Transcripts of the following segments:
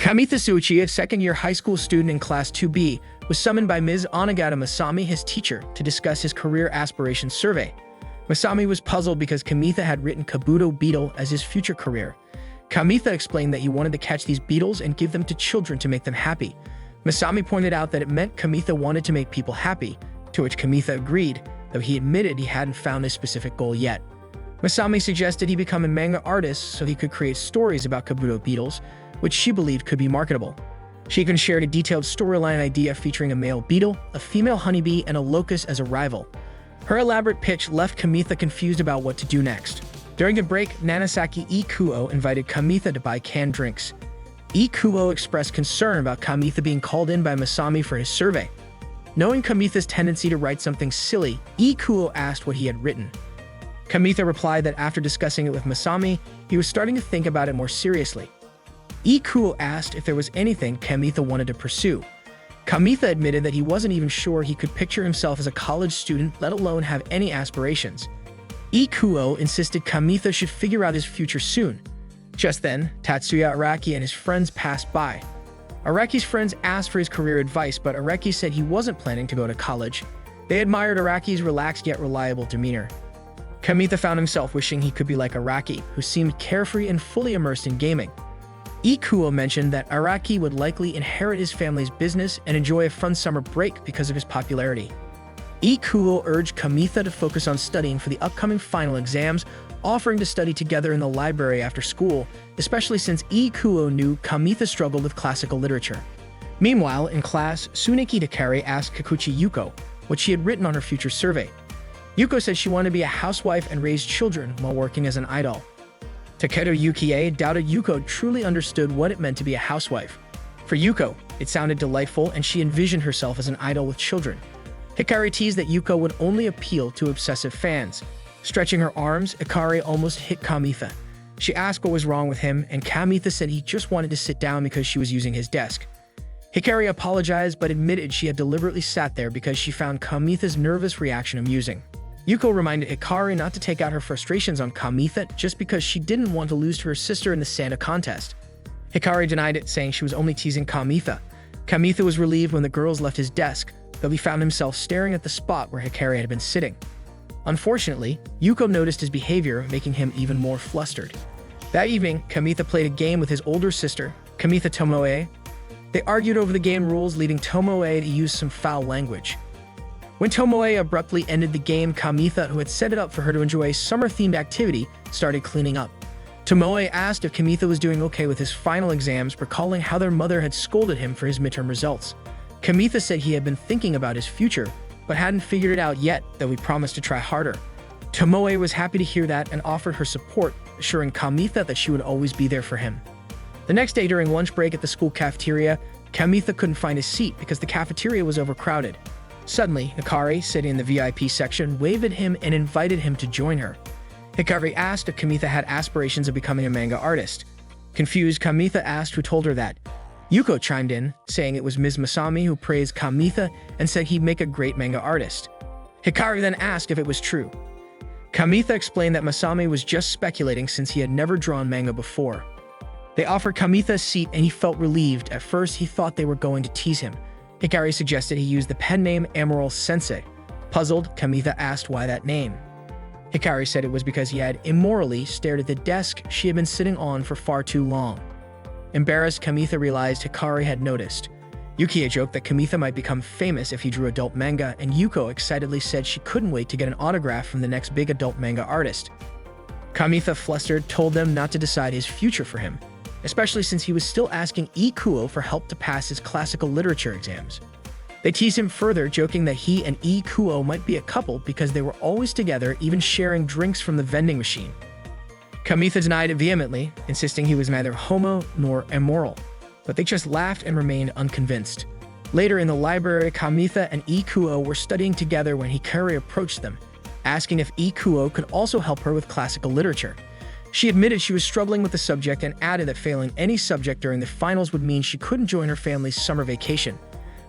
Kamitha Suchi, a second-year high school student in Class 2B, was summoned by Ms. Onagata Masami, his teacher, to discuss his career aspirations survey. Masami was puzzled because Kamitha had written Kabuto beetle as his future career. Kamitha explained that he wanted to catch these beetles and give them to children to make them happy. Masami pointed out that it meant Kamitha wanted to make people happy, to which Kamitha agreed, though he admitted he hadn't found his specific goal yet. Masami suggested he become a manga artist so he could create stories about Kabuto beetles, which she believed could be marketable. She even shared a detailed storyline idea featuring a male beetle, a female honeybee, and a locust as a rival. Her elaborate pitch left Kamitha confused about what to do next. During the break, Nanasaki Ikuo invited Kamitha to buy canned drinks. Ikuo expressed concern about Kamitha being called in by Masami for his survey. Knowing Kamitha's tendency to write something silly, Ikuo asked what he had written. Kamitha replied that after discussing it with Masami, he was starting to think about it more seriously. Ikuo asked if there was anything Kamitha wanted to pursue. Kamitha admitted that he wasn't even sure he could picture himself as a college student, let alone have any aspirations. Ikuo insisted Kamitha should figure out his future soon. Just then, Tatsuya Araki and his friends passed by. Araki's friends asked for his career advice, but Araki said he wasn't planning to go to college. They admired Araki's relaxed yet reliable demeanor. Kamitha found himself wishing he could be like Araki, who seemed carefree and fully immersed in gaming. Ikuo mentioned that Araki would likely inherit his family's business and enjoy a fun summer break because of his popularity. Ikuo urged Kamitha to focus on studying for the upcoming final exams, offering to study together in the library after school, especially since Ikuo knew Kamitha struggled with classical literature. Meanwhile, in class, Tsuneki Takari asked Kikuchi Yuko what she had written on her future survey. Yuko said she wanted to be a housewife and raise children while working as an idol. Takedo Yukie doubted Yuko truly understood what it meant to be a housewife. For Yuko, it sounded delightful and she envisioned herself as an idol with children. Hikari teased that Yuko would only appeal to obsessive fans. Stretching her arms, Hikari almost hit Kamitha. She asked what was wrong with him, and Kamitha said he just wanted to sit down because she was using his desk. Hikari apologized but admitted she had deliberately sat there because she found Kamitha's nervous reaction amusing. Yuko reminded Hikari not to take out her frustrations on Kamitha just because she didn't want to lose to her sister in the Santa contest. Hikari denied it, saying she was only teasing Kamitha. Kamitha was relieved when the girls left his desk, though he found himself staring at the spot where Hikari had been sitting. Unfortunately, Yuko noticed his behavior, making him even more flustered. That evening, Kamitha played a game with his older sister, Kamitha Tomoe. They argued over the game rules, leading Tomoe to use some foul language. When Tomoe abruptly ended the game, Kamitha, who had set it up for her to enjoy a summer-themed activity, started cleaning up. Tomoe asked if Kamitha was doing okay with his final exams, recalling how their mother had scolded him for his midterm results. Kamitha said he had been thinking about his future, but hadn't figured it out yet, though he promised to try harder. Tomoe was happy to hear that and offered her support, assuring Kamitha that she would always be there for him. The next day during lunch break at the school cafeteria, Kamitha couldn't find a seat because the cafeteria was overcrowded. Suddenly, Hikari, sitting in the VIP section, waved at him and invited him to join her. Hikari asked if Kamitha had aspirations of becoming a manga artist. Confused, Kamitha asked who told her that. Yuko chimed in, saying it was Ms. Masami who praised Kamitha and said he'd make a great manga artist. Hikari then asked if it was true. Kamitha explained that Masami was just speculating since he had never drawn manga before. They offered Kamitha a seat and he felt relieved. At first, he thought they were going to tease him. Hikari suggested he use the pen name Emerald Sensei. Puzzled, Kamitha asked why that name. Hikari said it was because he had immorally stared at the desk she had been sitting on for far too long. Embarrassed, Kamitha realized Hikari had noticed. Yukie joked that Kamitha might become famous if he drew adult manga, and Yuko excitedly said she couldn't wait to get an autograph from the next big adult manga artist. Kamitha, flustered, told them not to decide his future for him, especially since he was still asking Ikuo for help to pass his classical literature exams. They teased him further, joking that he and Ikuo might be a couple because they were always together, even sharing drinks from the vending machine. Kamitha denied it vehemently, insisting he was neither homo nor immoral, but they just laughed and remained unconvinced. Later in the library, Kamitha and Ikuo were studying together when Hikari approached them, asking if Ikuo could also help her with classical literature. She admitted she was struggling with the subject and added that failing any subject during the finals would mean she couldn't join her family's summer vacation.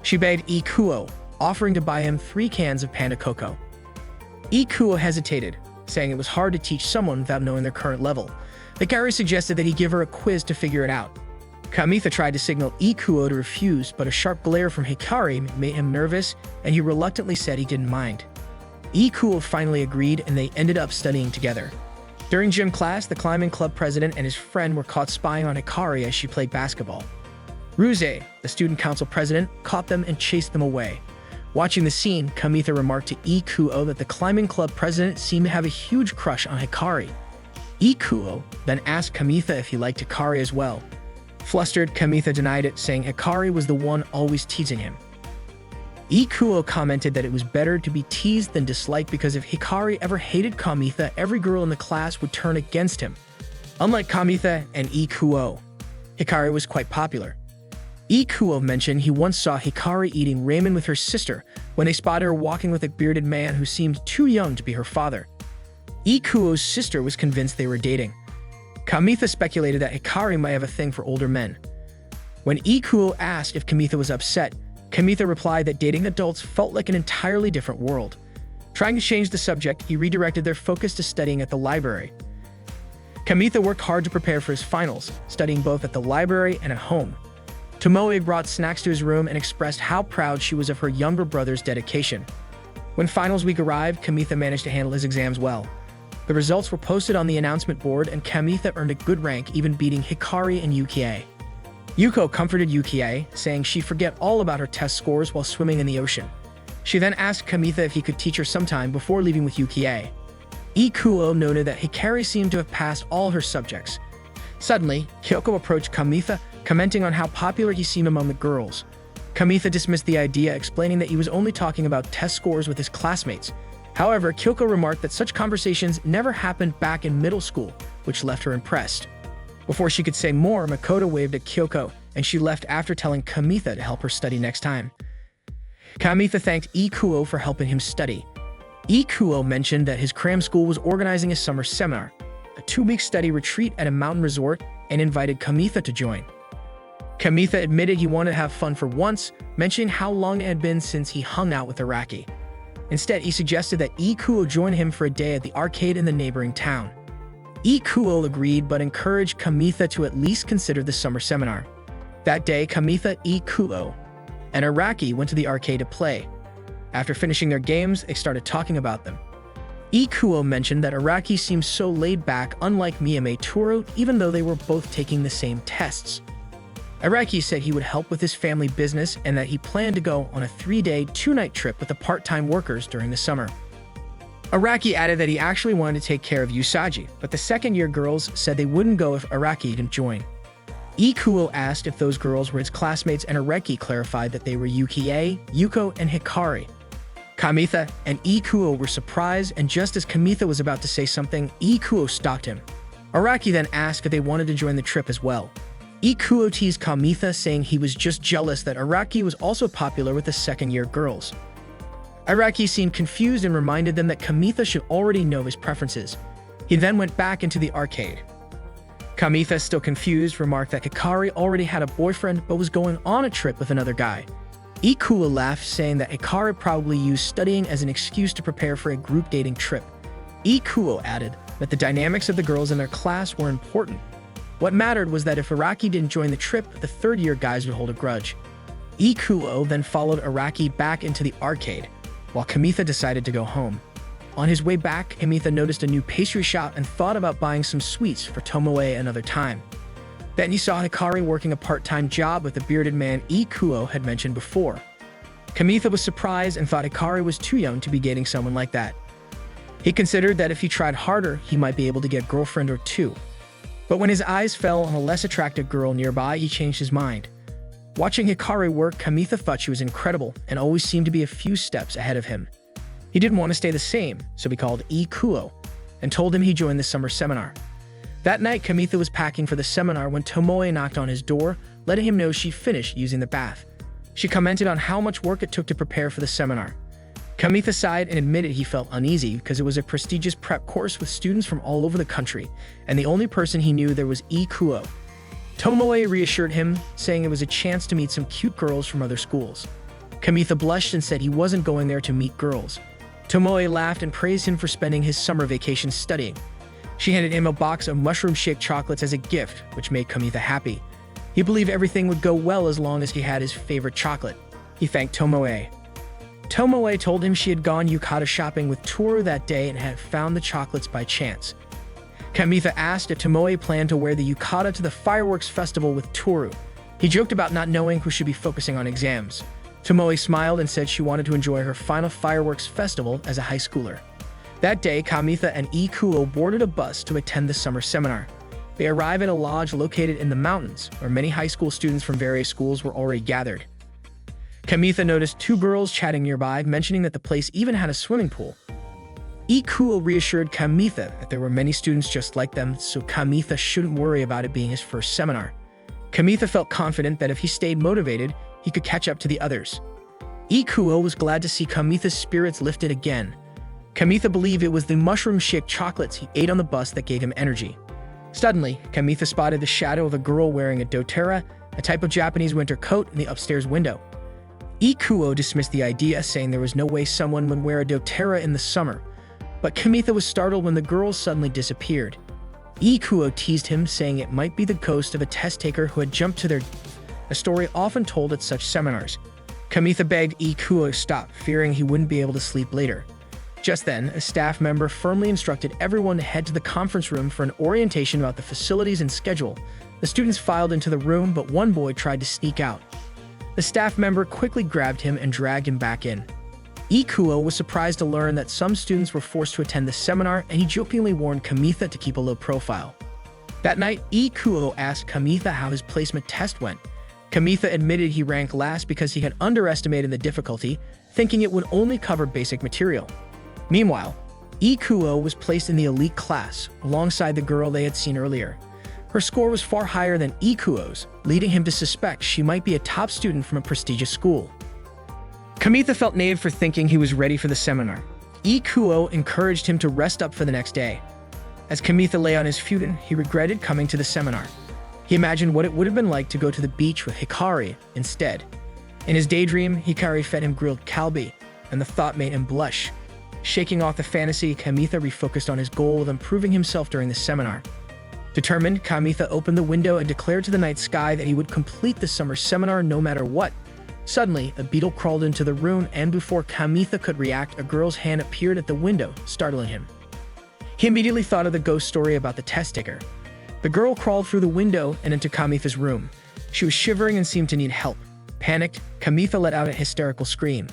She begged Ikuo, offering to buy him 3 cans of Panda Cocoa. Ikuo hesitated, saying it was hard to teach someone without knowing their current level. Hikari suggested that he give her a quiz to figure it out. Kamitha tried to signal Ikuo to refuse, but a sharp glare from Hikari made him nervous, and he reluctantly said he didn't mind. Ikuo finally agreed, and they ended up studying together. During gym class, the climbing club president and his friend were caught spying on Hikari as she played basketball. Ruse, the student council president, caught them and chased them away. Watching the scene, Kamitha remarked to Ikuo that the climbing club president seemed to have a huge crush on Hikari. Ikuo then asked Kamitha if he liked Hikari as well. Flustered, Kamitha denied it, saying Hikari was the one always teasing him. Ikuo commented that it was better to be teased than disliked because if Hikari ever hated Kamitha, every girl in the class would turn against him. Unlike Kamitha and Ikuo, Hikari was quite popular. Ikuo mentioned he once saw Hikari eating ramen with her sister when they spotted her walking with a bearded man who seemed too young to be her father. Ikuo's sister was convinced they were dating. Kamitha speculated that Hikari might have a thing for older men. When Ikuo asked if Kamitha was upset, Kamitha replied that dating adults felt like an entirely different world. Trying to change the subject, he redirected their focus to studying at the library. Kamitha worked hard to prepare for his finals, studying both at the library and at home. Tomoe brought snacks to his room and expressed how proud she was of her younger brother's dedication. When finals week arrived, Kamitha managed to handle his exams well. The results were posted on the announcement board, and Kamitha earned a good rank, even beating Hikari and Yukie. Yuko comforted Yukie, saying she'd forget all about her test scores while swimming in the ocean. She then asked Kamitha if he could teach her sometime before leaving with Yukie. Ikuo noted that Hikari seemed to have passed all her subjects. Suddenly, Kyoko approached Kamitha, commenting on how popular he seemed among the girls. Kamitha dismissed the idea, explaining that he was only talking about test scores with his classmates. However, Kyoko remarked that such conversations never happened back in middle school, which left her impressed. Before she could say more, Makoto waved at Kyoko, and she left after telling Kamitha to help her study next time. Kamitha thanked Ikuo for helping him study. Ikuo mentioned that his cram school was organizing a summer seminar, a 2-week study retreat at a mountain resort, and invited Kamitha to join. Kamitha admitted he wanted to have fun for once, mentioning how long it had been since he hung out with Araki. Instead, he suggested that Ikuo join him for a day at the arcade in the neighboring town. Ikuo agreed, but encouraged Kamitha to at least consider the summer seminar. That day, Kamitha, Ikuo, and Araki went to the arcade to play. After finishing their games, they started talking about them. Ikuo mentioned that Araki seemed so laid back, unlike Miyame Toro, even though they were both taking the same tests. Araki said he would help with his family business and that he planned to go on a 3-day, 2-night trip with the part-time workers during the summer. Araki added that he actually wanted to take care of Usagi, but the second-year girls said they wouldn't go if Araki didn't join. Ikuo asked if those girls were his classmates, and Araki clarified that they were Yukie, Yuko, and Hikari. Kamitha and Ikuo were surprised, and just as Kamitha was about to say something, Ikuo stopped him. Araki then asked if they wanted to join the trip as well. Ikuo teased Kamitha, saying he was just jealous that Araki was also popular with the second-year girls. Araki seemed confused and reminded them that Kamitha should already know his preferences. He then went back into the arcade. Kamitha, still confused, remarked that Hikari already had a boyfriend but was going on a trip with another guy. Ikuo laughed, saying that Hikari probably used studying as an excuse to prepare for a group dating trip. Ikuo added that the dynamics of the girls in their class were important. What mattered was that if Araki didn't join the trip, the third-year guys would hold a grudge. Ikuo then followed Araki back into the arcade, while Kamitha decided to go home. On his way back, Kamitha noticed a new pastry shop and thought about buying some sweets for Tomoe another time. Then he saw Hikari working a part-time job with the bearded man Ikuo had mentioned before. Kamitha was surprised and thought Hikari was too young to be dating someone like that. He considered that if he tried harder, he might be able to get a girlfriend or two. But when his eyes fell on a less attractive girl nearby, he changed his mind. Watching Hikari work, Kamitha thought she was incredible and always seemed to be a few steps ahead of him. He didn't want to stay the same, so he called Ikuo and told him he'd join the summer seminar. That night, Kamitha was packing for the seminar when Tomoe knocked on his door, letting him know she finished using the bath. She commented on how much work it took to prepare for the seminar. Kamitha sighed and admitted he felt uneasy because it was a prestigious prep course with students from all over the country, and the only person he knew there was Ikuo. Tomoe reassured him, saying it was a chance to meet some cute girls from other schools. Kamitha blushed and said he wasn't going there to meet girls. Tomoe laughed and praised him for spending his summer vacation studying. She handed him a box of mushroom-shaped chocolates as a gift, which made Kamitha happy. He believed everything would go well as long as he had his favorite chocolate. He thanked Tomoe. Tomoe told him she had gone yukata shopping with Toru that day and had found the chocolates by chance. Kamitha asked if Tomoe planned to wear the yukata to the fireworks festival with Toru. He joked about not knowing who should be focusing on exams. Tomoe smiled and said she wanted to enjoy her final fireworks festival as a high schooler. That day, Kamitha and Ikuo boarded a bus to attend the summer seminar. They arrived at a lodge located in the mountains, where many high school students from various schools were already gathered. Kamitha noticed two girls chatting nearby, mentioning that the place even had a swimming pool. Ikuo reassured Kamitha that there were many students just like them, so Kamitha shouldn't worry about it being his first seminar. Kamitha felt confident that if he stayed motivated, he could catch up to the others. Ikuo was glad to see Kamitha's spirits lifted again. Kamitha believed it was the mushroom shake chocolates he ate on the bus that gave him energy. Suddenly, Kamitha spotted the shadow of a girl wearing a doTERRA, a type of Japanese winter coat, in the upstairs window. Ikuo dismissed the idea, saying there was no way someone would wear a doTERRA in the summer, but Kamitha was startled when the girl suddenly disappeared. Ikuo teased him, saying it might be the ghost of a test taker who had jumped to a story often told at such seminars. Kamitha begged Ikuo to stop, fearing he wouldn't be able to sleep later. Just then, a staff member firmly instructed everyone to head to the conference room for an orientation about the facilities and schedule. The students filed into the room, but one boy tried to sneak out. The staff member quickly grabbed him and dragged him back in. Ikuo was surprised to learn that some students were forced to attend the seminar, and he jokingly warned Kamitha to keep a low profile. That night, Ikuo asked Kamitha how his placement test went. Kamitha admitted he ranked last because he had underestimated the difficulty, thinking it would only cover basic material. Meanwhile, Ikuo was placed in the elite class, alongside the girl they had seen earlier. Her score was far higher than Ikuo's, leading him to suspect she might be a top student from a prestigious school. Kamitha felt naive for thinking he was ready for the seminar. Ikuo encouraged him to rest up for the next day. As Kamitha lay on his futon, he regretted coming to the seminar. He imagined what it would have been like to go to the beach with Hikari instead. In his daydream, Hikari fed him grilled kalbi, and the thought made him blush. Shaking off the fantasy, Kamitha refocused on his goal of improving himself during the seminar. Determined, Kamitha opened the window and declared to the night sky that he would complete the summer seminar no matter what. Suddenly, a beetle crawled into the room, and before Kamitha could react, a girl's hand appeared at the window, startling him. He immediately thought of the ghost story about the test taker. The girl crawled through the window and into Kamitha's room. She was shivering and seemed to need help. Panicked, Kamitha let out a hysterical scream.